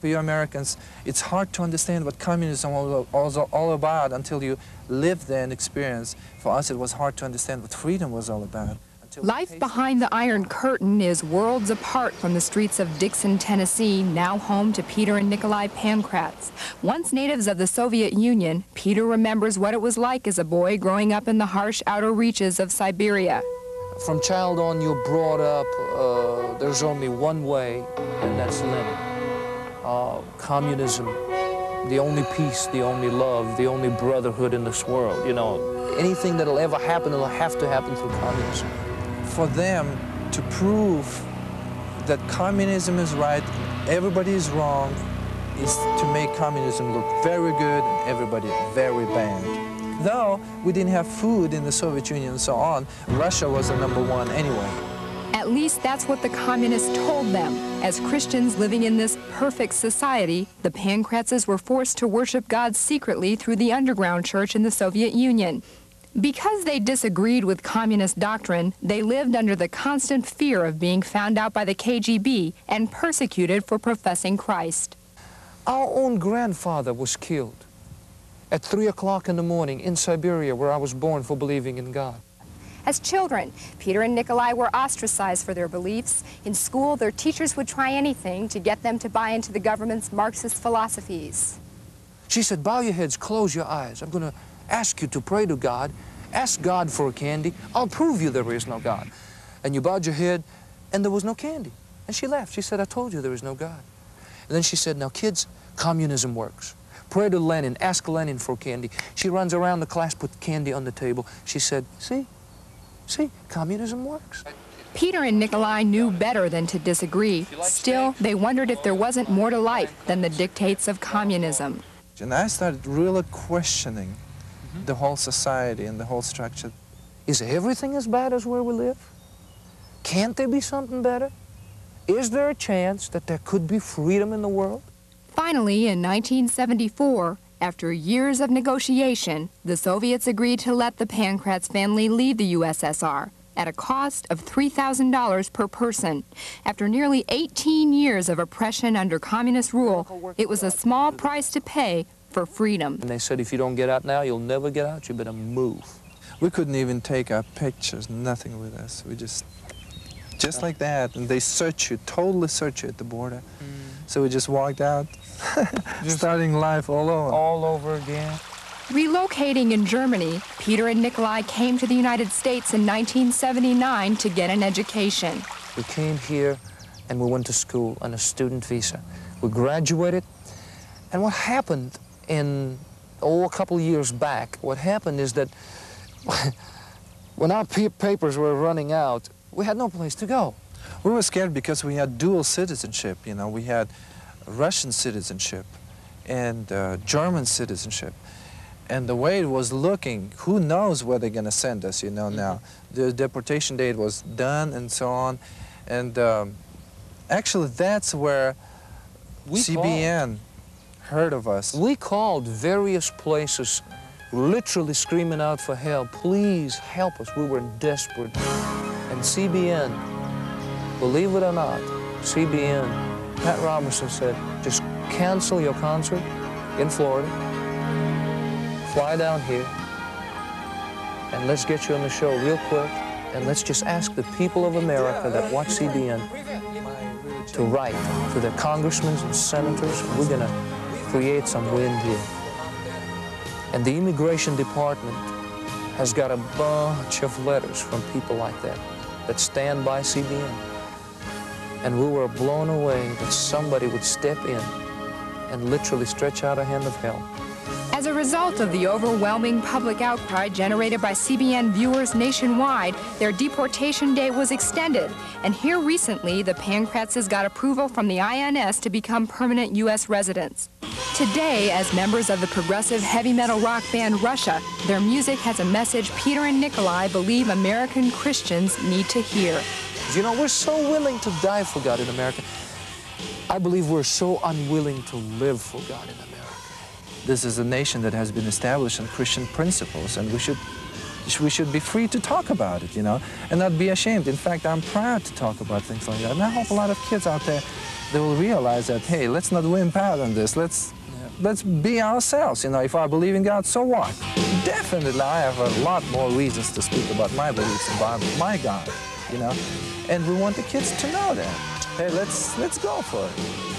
For you Americans, it's hard to understand what communism was all about until you live there and experience. For us, it was hard to understand what freedom was all about. Life behind the Iron Curtain is worlds apart from the streets of Dixon, Tennessee, now home to Peter and Nikolai Pankratz. Once natives of the Soviet Union, Peter remembers what it was like as a boy growing up in the harsh outer reaches of Siberia. From child on, you're brought up, there's only one way, and that's Lenin. Communism, the only peace, the only love, the only brotherhood in this world. You know, anything that'll ever happen, it'll have to happen through communism. For them to prove that communism is right, everybody is wrong, is to make communism look very good and everybody very bad. Though we didn't have food in the Soviet Union and so on, Russia was the #1 anyway. At least that's what the communists told them. As Christians living in this perfect society, the Pankratzes were forced to worship God secretly through the underground church in the Soviet Union. Because they disagreed with communist doctrine, they lived under the constant fear of being found out by the KGB and persecuted for professing Christ. Our own grandfather was killed at 3 o'clock in the morning in Siberia, where I was born, for believing in God. As children, Peter and Nikolai were ostracized for their beliefs. In school, their teachers would try anything to get them to buy into the government's Marxist philosophies. She said, bow your heads, close your eyes. I'm going to ask you to pray to God. Ask God for a candy. I'll prove you there is no God. And you bowed your head, and there was no candy. And she laughed. She said, I told you there is no God. And then she said, now kids, communism works. Pray to Lenin. Ask Lenin for candy. She runs around the class, put candy on the table. She said, see, communism works. Peter and Nikolai knew better than to disagree. Still, they wondered if there wasn't more to life than the dictates of communism. And I started really questioning the whole society and the whole structure. Is everything as bad as where we live? Can't there be something better? Is there a chance that there could be freedom in the world? Finally, in 1974, after years of negotiation, the Soviets agreed to let the Pankratz family leave the USSR at a cost of $3,000 per person. After nearly 18 years of oppression under communist rule, it was a small price to pay for freedom. And they said, if you don't get out now, you'll never get out. You better move. We couldn't even take our pictures, nothing with us. We just like that. And they search you, totally search you at the border. So we just walked out, starting life all over. All over again. Relocating in Germany, Peter and Nikolai came to the United States in 1979 to get an education. We came here and we went to school on a student visa. We graduated, and what happened in, a couple years back, what happened is that when our papers were running out, we had no place to go. We were scared because we had dual citizenship, you know. We had Russian citizenship and German citizenship. And the way it was looking, who knows where they're going to send us, you know, now. The deportation date was done and so on. And actually, that's where CBN heard of us. We called various places, literally screaming out for help. Please help us. We were desperate. And CBN, believe it or not, CBN, Pat Robertson said, just cancel your concert in Florida, fly down here, and let's get you on the show real quick, and let's just ask the people of America that watch CBN to write to their congressmen and senators. We're going to create some wind here. And the immigration department has got a bunch of letters from people like that stand by CBN. And we were blown away that somebody would step in and literally stretch out a hand of help. As a result of the overwhelming public outcry generated by CBN viewers nationwide, their deportation date was extended. And here recently, the Pankratzes got approval from the INS to become permanent U.S. residents. Today, as members of the progressive heavy metal rock band Ruscha, their music has a message Peter and Nikolai believe American Christians need to hear. You know, we're so willing to die for God in America. I believe we're so unwilling to live for God in America. This is a nation that has been established on Christian principles, and we should We should be free to talk about it, you know, and not be ashamed. In fact, I'm proud to talk about things like that. And I hope a lot of kids out there, they will realize that, hey, let's not wimp out on this. Let's be ourselves, you know. If I believe in God, so what? Definitely, I have a lot more reasons to speak about my beliefs about my God, you know. And we want the kids to know that. Hey, let's go for it.